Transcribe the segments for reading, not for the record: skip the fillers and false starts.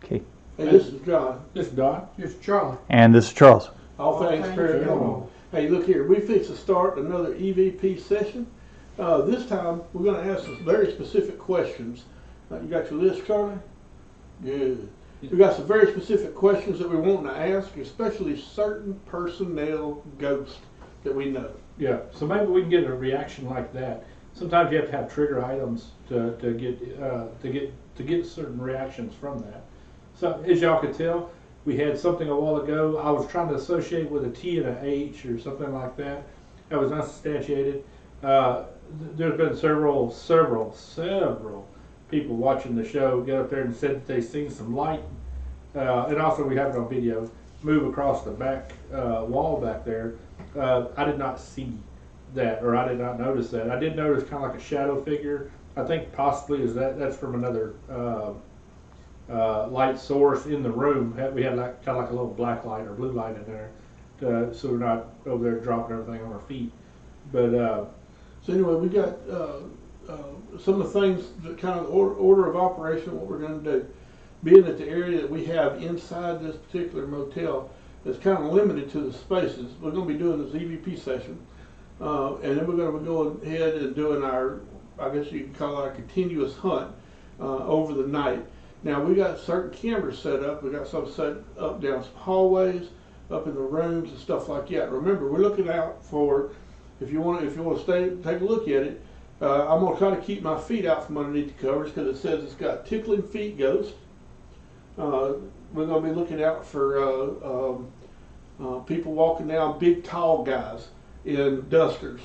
Okay. Hey, this is John. This is Don. It's Charlie. And this is Charles. All things paranormal. Hey, look here. We fix to start another EVP session. This time, we're going to ask some very specific questions. You got your list, Charlie? Good. We got some very specific questions that we're wanting to ask, especially certain personnel ghosts that we know. Yeah, so maybe we can get a reaction like that. Sometimes you have to have trigger items to get certain reactions from that. So as y'all could tell, we had something a while ago. I was trying to associate with a T and a H or something like that. That was unsubstantiated. There's been several people watching the show get up there and said that they seen some light, and also we have it on video, move across the back wall back there. I did not see that, or I did not notice that. I did notice kind of like a shadow figure. I think possibly that's from another light source in the room. We had like kind of like a little black light or blue light in there, so we're not over there dropping everything on our feet. But so anyway, we got some of the things, that kind of order of operation, what we're going to do. Being that the area that we have inside this particular motel is kind of limited to the spaces, we're going to be doing this EVP session, and then we're going to go ahead and doing our, I guess you could call it our continuous hunt over the night. Now we got certain cameras set up. We got some set up down some hallways, up in the rooms and stuff like that. Remember, we're looking out for, if you want to stay, take a look at it. I'm going to try to keep my feet out from underneath the covers because it says it's got tickling feet ghosts. We're going to be looking out for people walking down, big tall guys in dusters.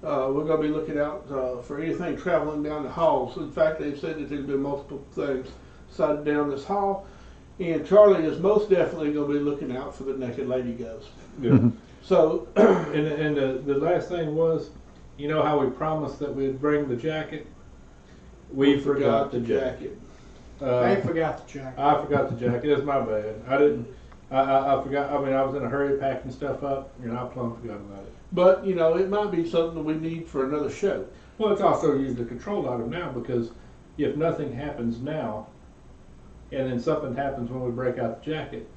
We're going to be looking out for anything traveling down the halls. In fact, they've said that there's been multiple things sighted down this hall. And Charlie is most definitely going to be looking out for the naked lady ghost. yeah. So, and the last thing was, you know how we promised that we'd bring the jacket? We forgot the jacket. They forgot the jacket. I forgot the jacket. It's my bad. I didn't. I forgot. I mean, I was in a hurry packing stuff up, and I plumb forgot about it. but, it might be something we need for another show. Well, it's also used a control item now because if nothing happens now, and then something happens when we break out the jacket,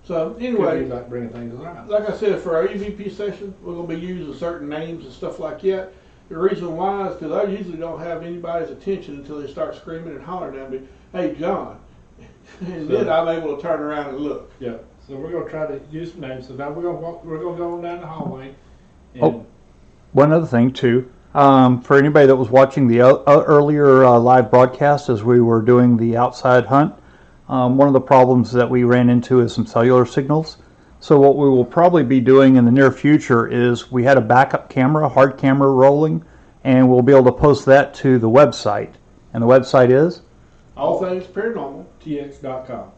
So, could anyway, be like bringing things around. like I said, for our EVP session, we're going to be using certain names and stuff like that. The reason why is because I usually don't have anybody's attention until they start screaming and hollering at me, "Hey, John." And then I'm able to turn around and look. Yeah. So we're going to try to use some names. So now we're going to go on down the hallway. And One other thing, too. For anybody that was watching the earlier live broadcast as we were doing the outside hunt, one of the problems that we ran into is some cellular signals. So what we will probably be doing in the near future is we had a backup camera, hard camera rolling, and we'll be able to post that to the website. And the website is? All things paranormal. TX.com.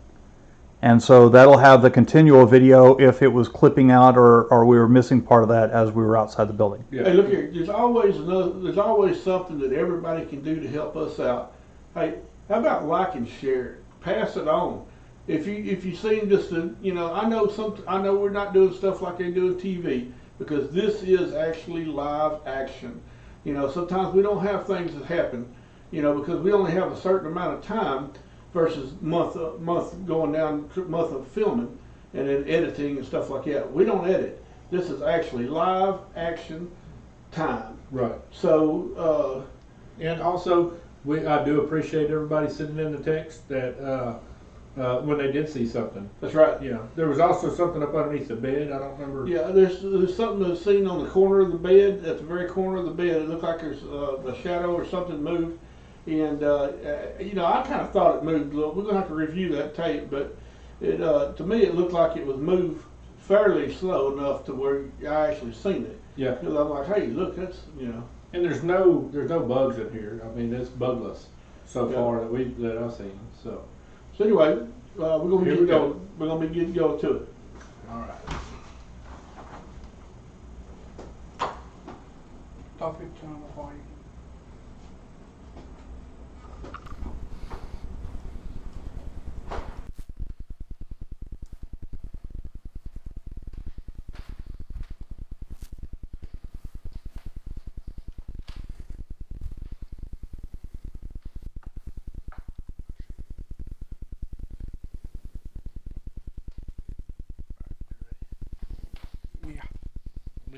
And so that'll have the continual video if it was clipping out or we were missing part of that as we were outside the building. Yeah. Hey, look here. There's always something that everybody can do to help us out. Hey, how about like and share it? Pass it on. If you seen just the, I know we're not doing stuff like they do on TV because this is actually live action. Sometimes we don't have things that happen, because we only have a certain amount of time versus month going down, month of filming and then editing and stuff like that. We don't edit. This is actually live action time. Right. So, And also, I do appreciate everybody sending in the text that when they did see something. that's right. Yeah. There was also something up underneath the bed. I don't remember. Yeah, there's something that's seen on the corner of the bed, at the very corner of the bed. It looked like there's a shadow or something moved. And, I kind of thought it moved a little. We're going to have to review that tape, but to me it looked like it was moved fairly slow enough to where I actually seen it. Yeah. Because I'm like, hey, look, that's, And there's no bugs in here. I mean, it's bugless so Yeah. far that I've seen. So anyway, we're going to Here get we go. going. We're going to be getting going to it. all right. Topic on the white.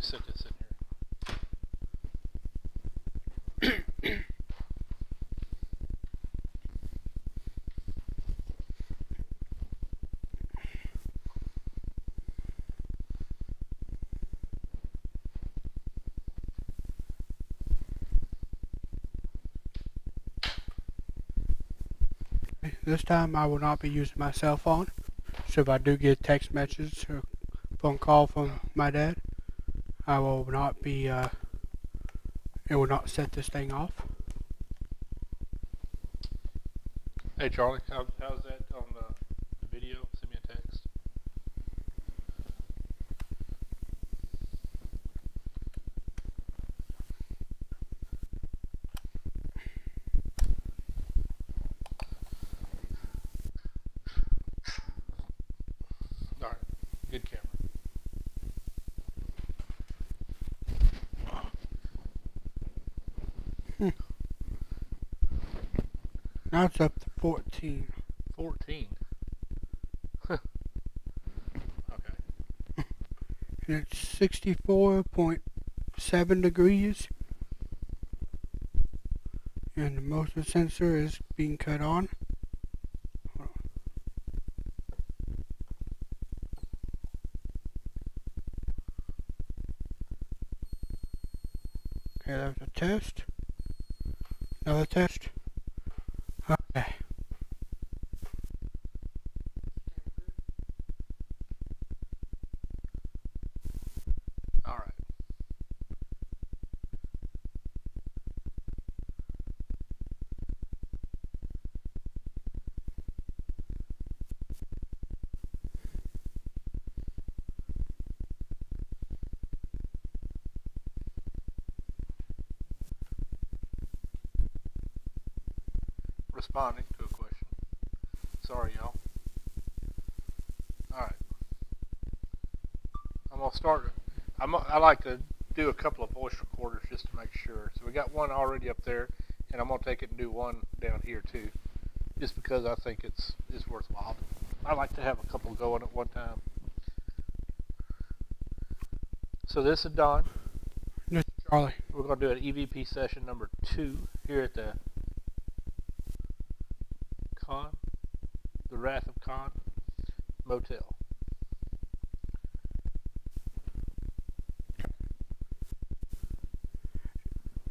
set this in here. This time I will not be using my cell phone. So if I do get a text message or phone call from my dad, I will not be, it will not set this thing off. Hey Charlie, how's that on the video? Send me a text. Alright, good camera. Now it's up to 14. 14. Okay. And it's 64.7 degrees. And the motion sensor is being cut on. Okay, that was a test. Another test. Okay. Alright. Responding to a question. Sorry, y'all. Alright. I'm going to start. I like to do a couple of voice recorders just to make sure. So we got one already up there, and I'm going to take it and do one down here too. Just because I think it's worthwhile. I like to have a couple going at one time. So this is Don. This is Charlie. We're going to do an EVP session number 2 here at the Wrath of Khan Motel.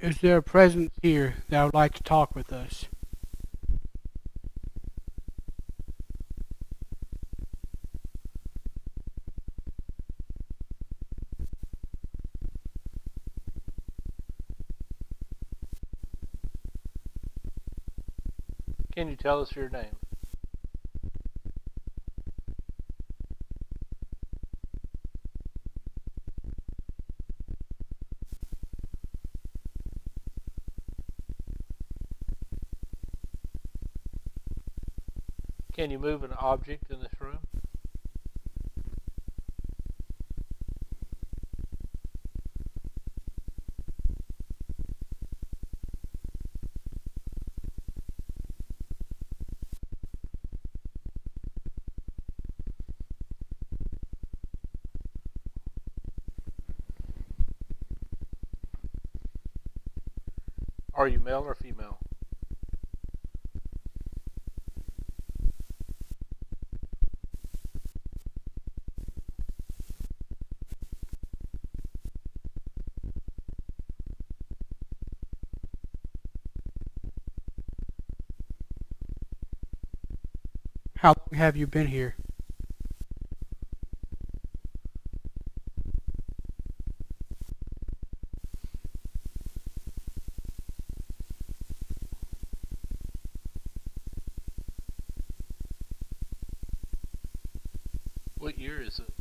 Is there a presence here that would like to talk with us? Can you tell us your name? Can you move an object in this room? Are you male or female? How long have you been here? What year is it?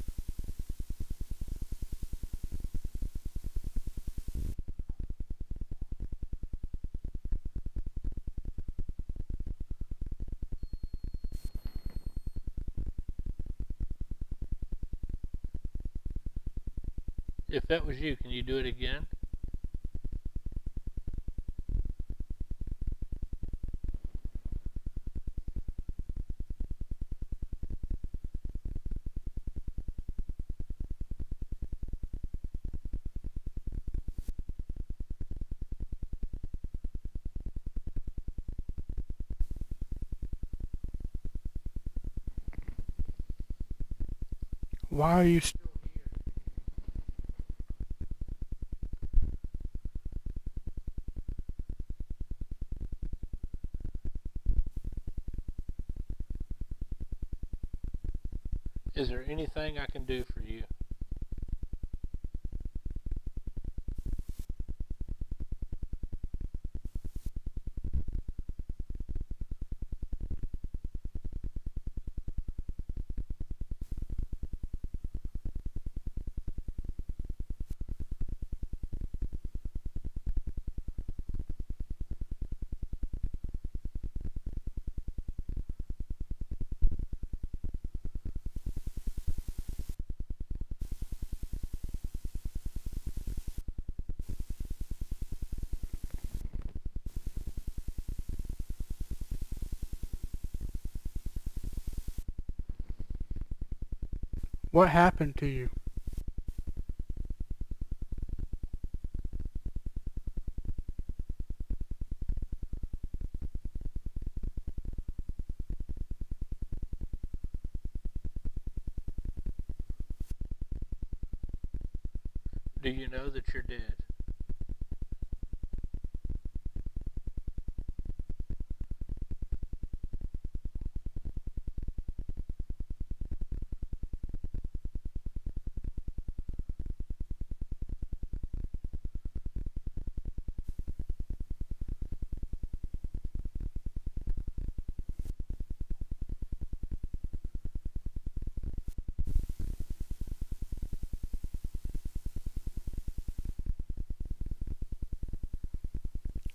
If that was you, can you do it again? Why are you still here? Is there anything I can do for you? What happened to you? Do you know that you're dead?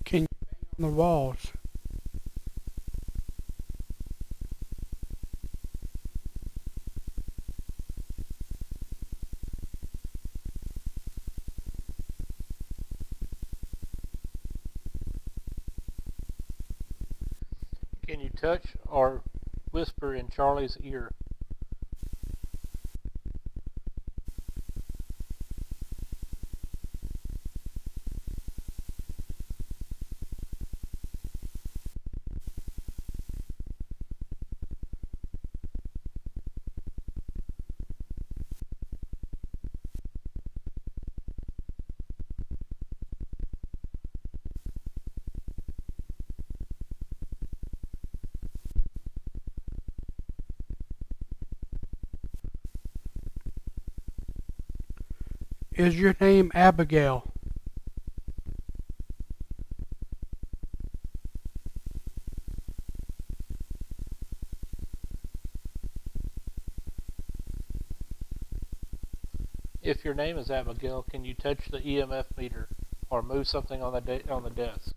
Can you bang on the walls? Can you touch or whisper in Charlie's ear? Is your name Abigail? If your name is Abigail, can you touch the EMF meter or move something on the desk?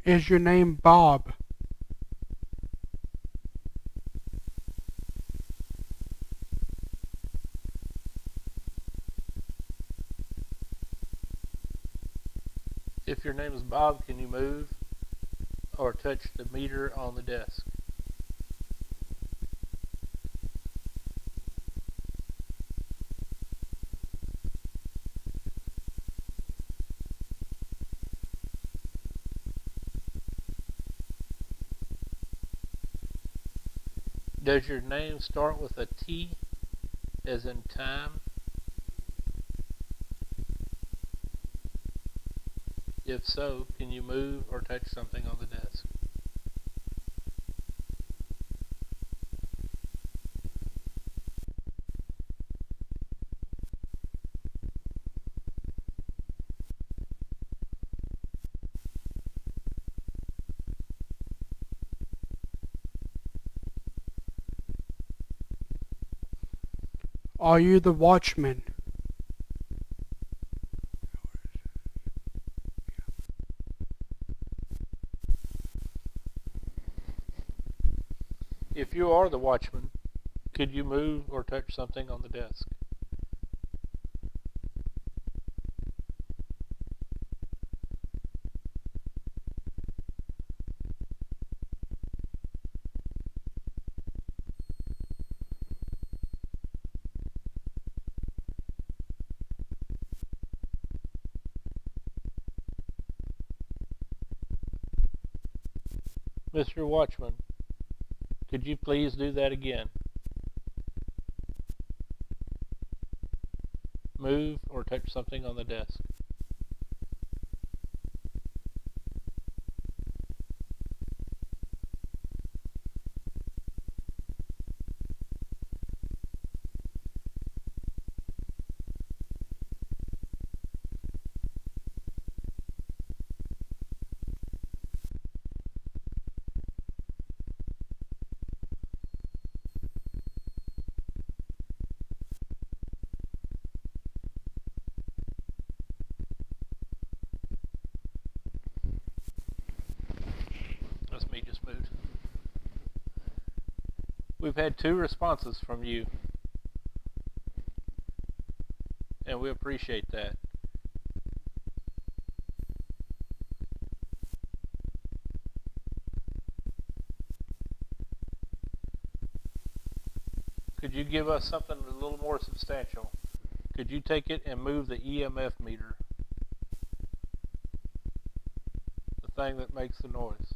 Is your name Bob? If your name is Bob, can you move or touch the meter on the desk? Does your name start with a T as in time? If so, can you move or touch something on the desk? Are you the watchman? If you are the watchman, could you move or touch something on the desk? Mr. Watchman, could you please do that again? Move or touch something on the desk. That's me just moved. We've had 2 responses from you, and we appreciate that. Could you give us something a little more substantial? Could you take it and move the EMF meter? The thing that makes the noise.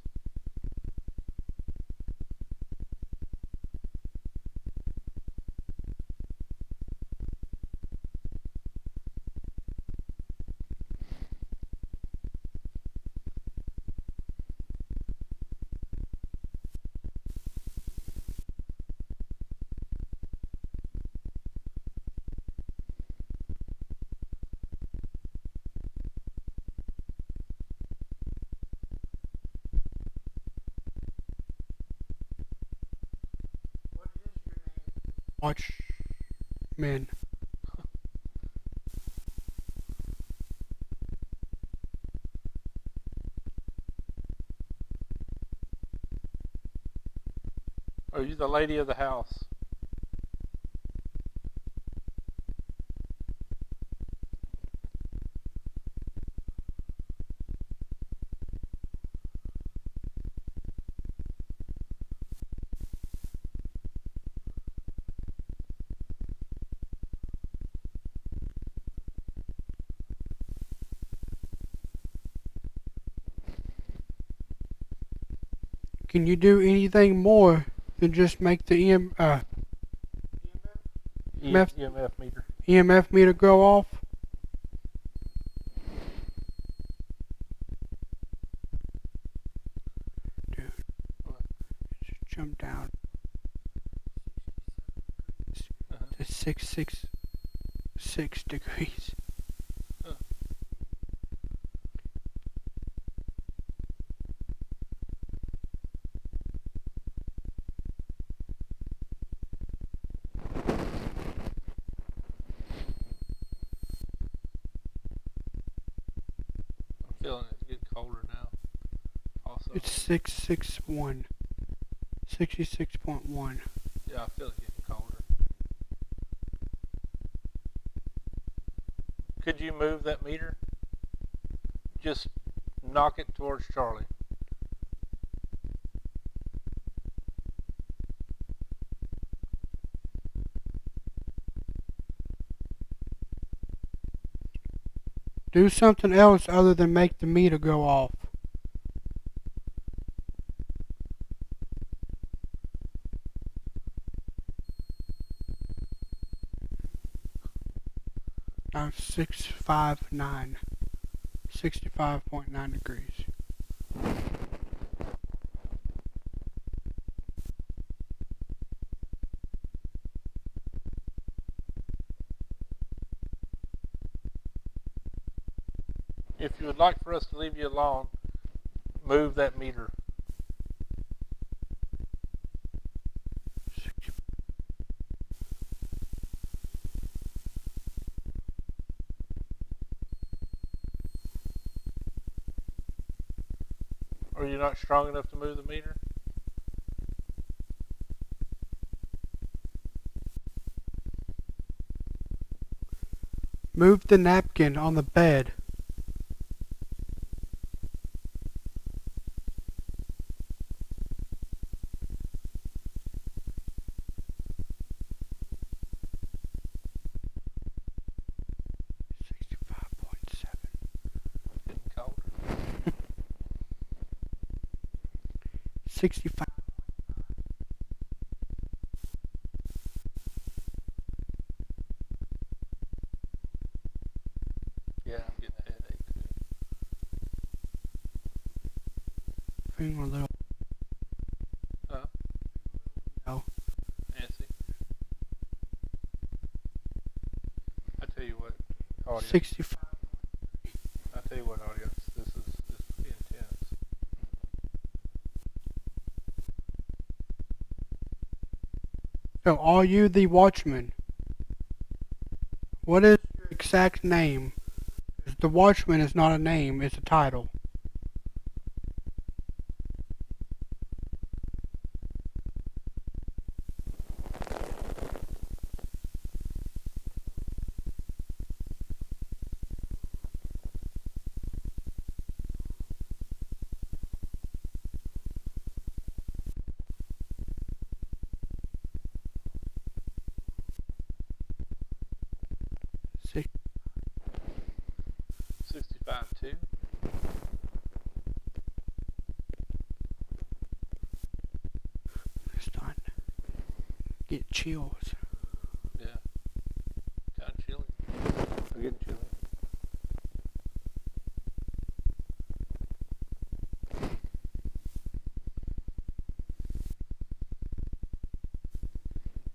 Watchmen. Are you the lady of the house? Can you do anything more than just make the EMF meter. EMF meter go off? Dude, just jump down to 666 degrees. I'm feeling it's getting colder now. Also, It's 661. 66.1. yeah, I feel it getting colder. Could you move that meter? Just knock it towards Charlie. Do something else other than make the meter go off. Now 659. 65.9 degrees. If you would like for us to leave you alone, move that meter. Are you not strong enough to move the meter? Move the napkin on the bed. Getting colder. 65. Yeah, I'm getting a headache too. Feeling a little. Huh? Oh. Nancy? I tell you what, audience. 65. I tell you what, audience. This is pretty intense. So, are you the watchman? What is your exact name? 'Cause the watchman is not a name, it's a title. Six, 65 too. it's not. Get chills. Yeah. Kind of chilly. I'm getting chilly.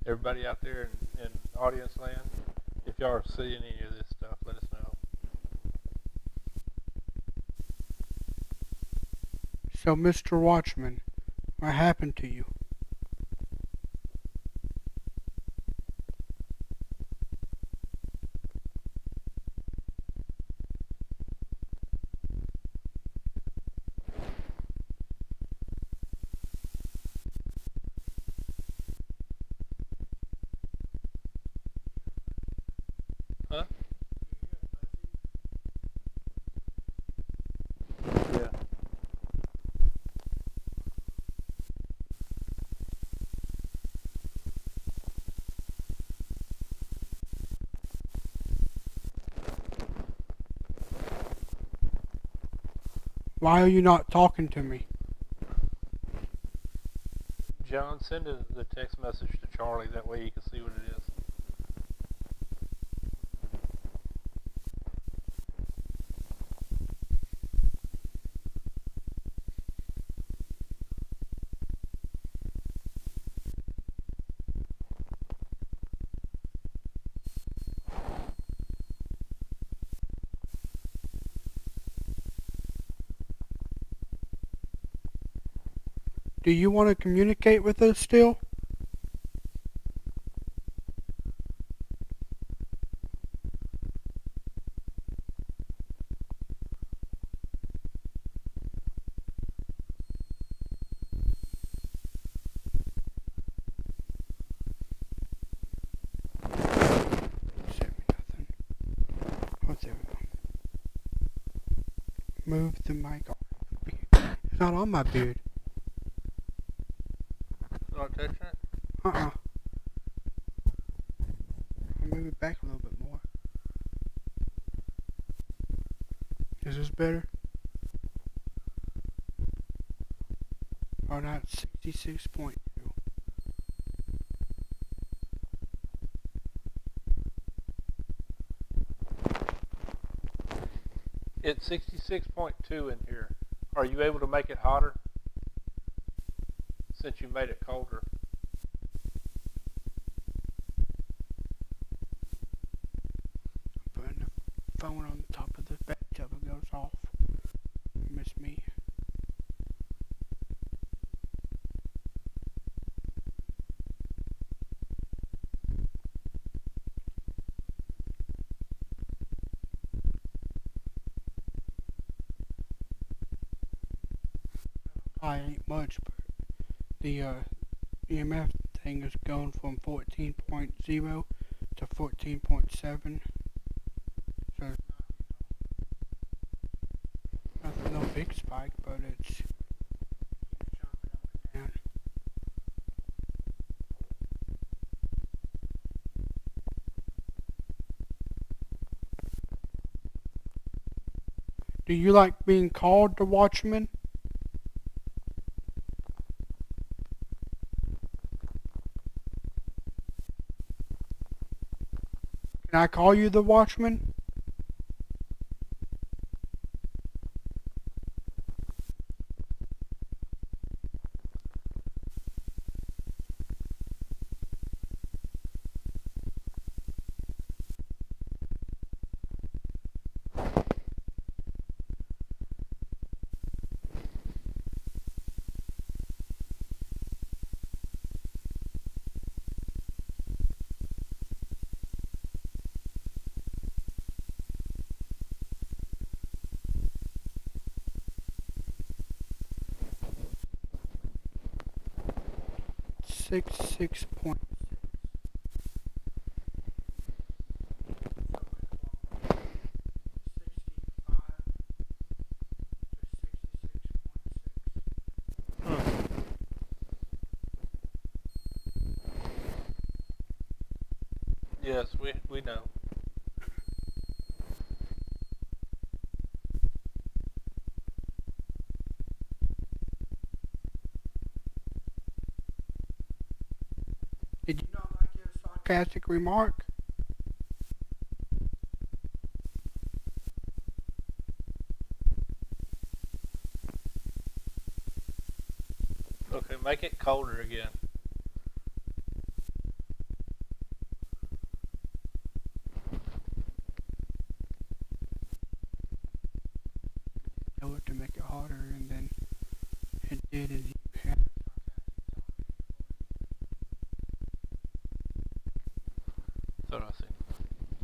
Everybody out there in audience land, if y'all are seeing any of this stuff, let us know. So, Mr. Watchman, what happened to you? Huh? Yeah. Why are you not talking to me? John, send the text message to Charlie. That way he can see what it is. Do you want to communicate with us still? Sent me nothing. Oh, there we go. Move the mic off. It's not on my beard. Not touching it? Uh-uh. Move it back a little bit more. Is this better? Or not 66.2? It's 66.2 in here. Are you able to make it hotter? Since you made it colder. Putting the phone on the top of the bathtub, it goes off. Miss me. I ain't much, but the EMF thing is going from 14.0 to 14.7. gas bike, but it's jumping up and down. Do you like being called the Watchman? Can I call you the Watchman? Six point. Yes, we know. Did you not like his sarcastic remark? Okay, make it colder again. Tell it to make it harder, and then it did, and he had Thought I seen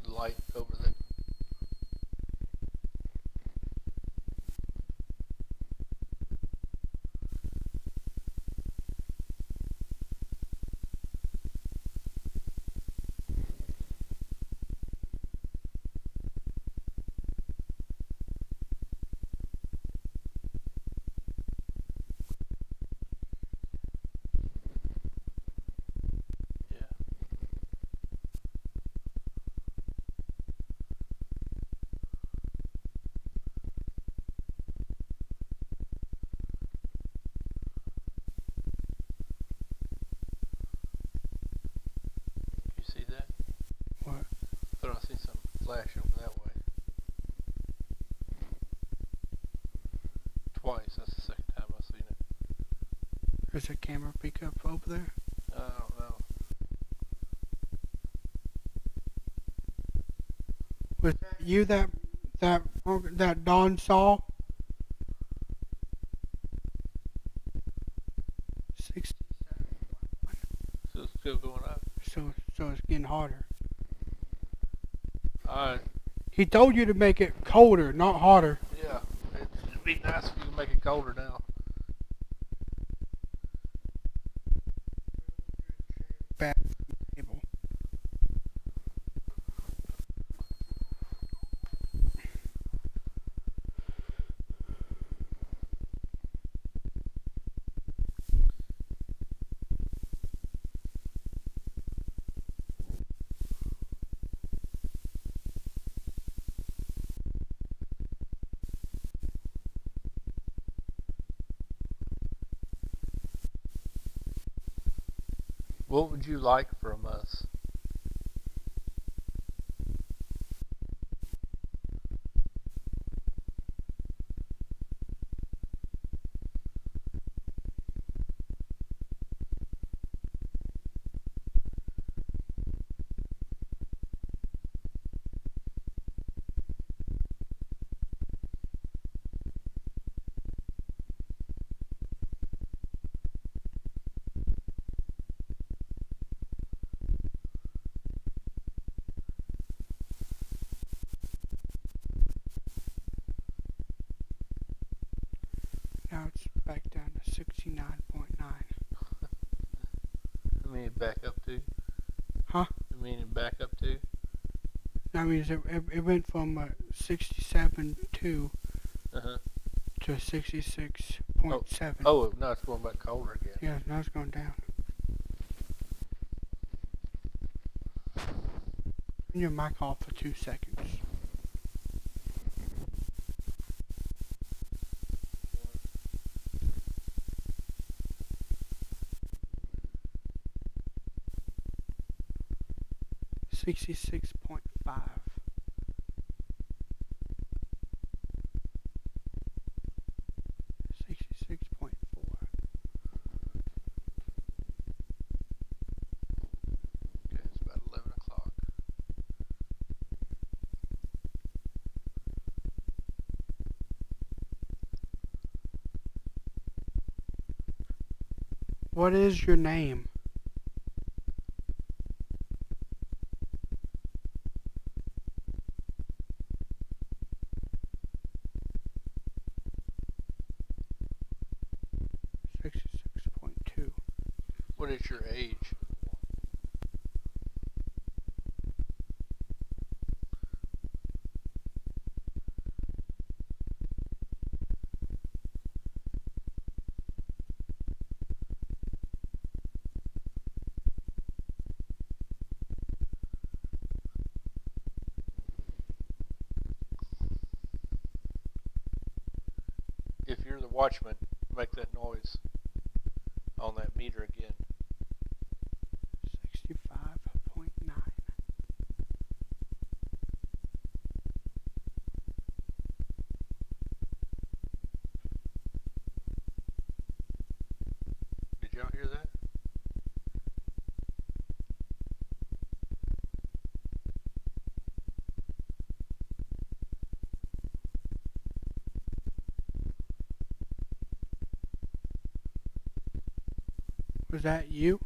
the light over there. Yeah. You see that? what? Thought I seen some flash over that way. Twice. That's the second time I've seen it. There's a camera pickup over there. I don't know. Was that you that Don saw? 67. So it's still going up. So it's getting harder. Alright. He told you to make it colder, not hotter. Yeah. It'd be nice if you could make it colder now. Bad table. What would you like from us? Now it's back down to 69.9. I mean, back up to? Huh? I mean, back up to? That means it went from 67.2 Uh-huh. to 66.7. Oh, no, it's going back colder again. Yeah, now it's going down. Turn your mic off for 2 seconds. $66.5. $66.4. Okay, it's about 11 o'clock. What is your name? $66.2. What is your age? If you're the watchman, make that noise on that meter again. 65.9. Did y'all hear that? Was that you?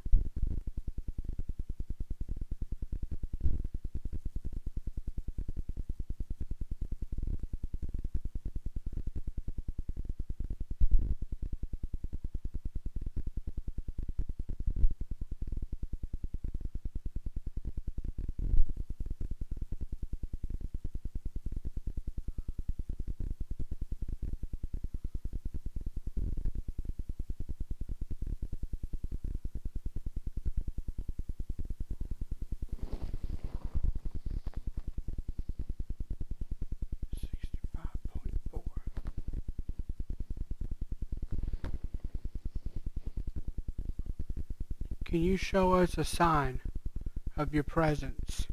Can you show us a sign of your presence?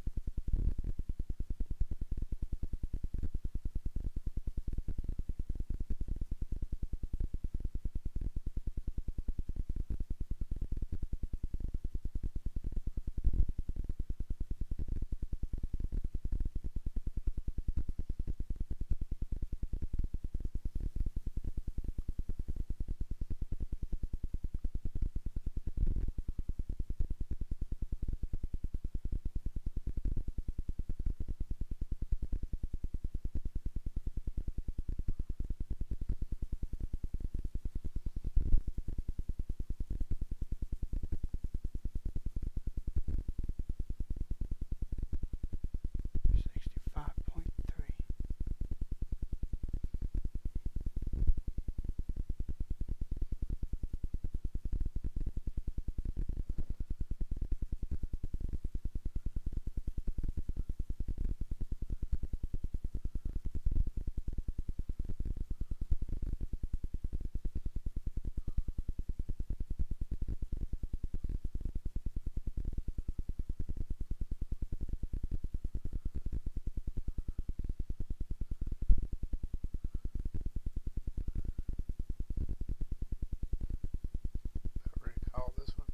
Recall this one.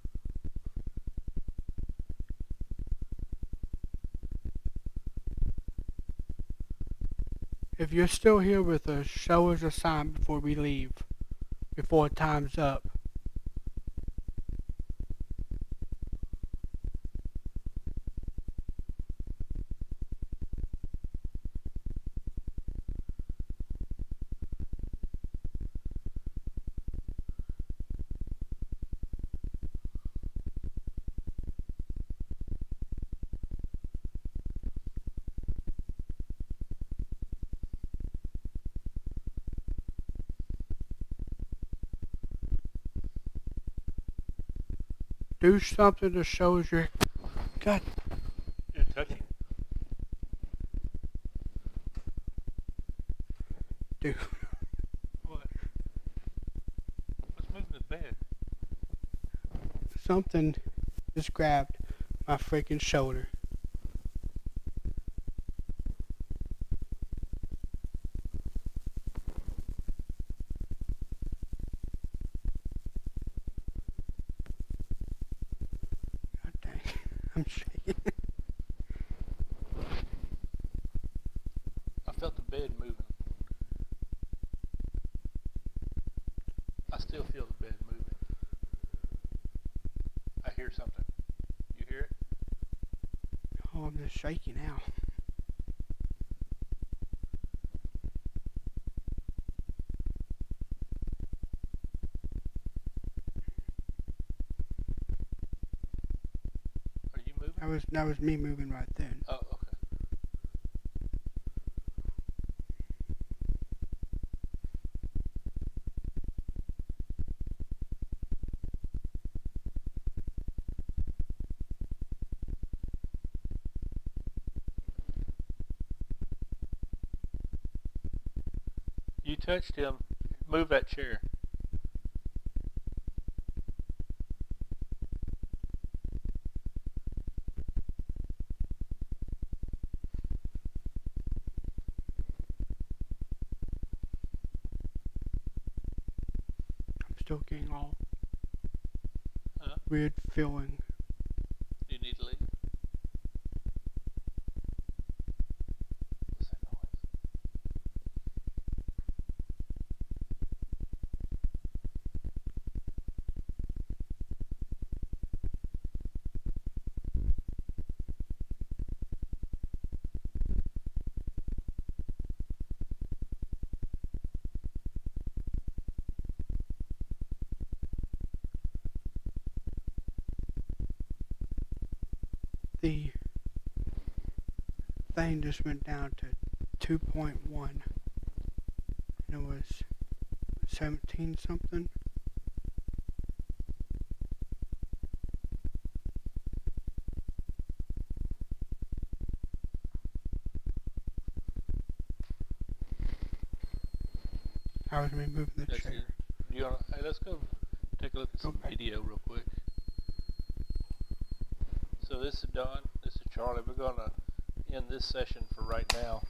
If you're still here with us, show us a sign before we leave, before time's up. do something that shows your. God, You're touching. dude. What? What's moving the bed? Something just grabbed my freaking shoulder. God dang. I'm shaking. I felt the bed moving. I still feel the bed moving. I hear something. You hear it? Oh, I'm just shaking now. Are you moving? That was me moving right then. Oh, okay. You touched him. Move that chair. I'm still getting all Huh? weird feeling. Do you need to leave? What's that noise? The thing just went down to 2.1. And it was 17 something. I was removing the That's chair. it. You wanna, hey, let's go take a look at some Okay. video real quick. So this is Don. This is Charlie. We're gonna end this session for right now.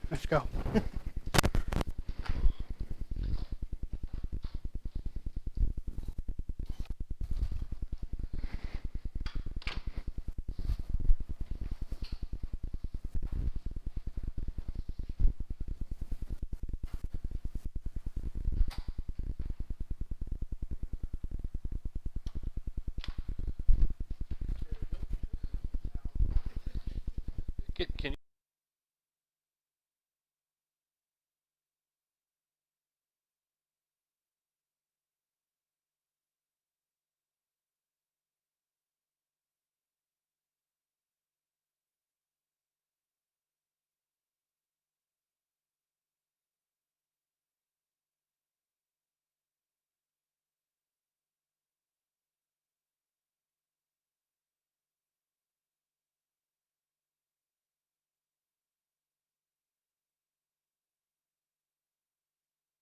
Let's go. Can you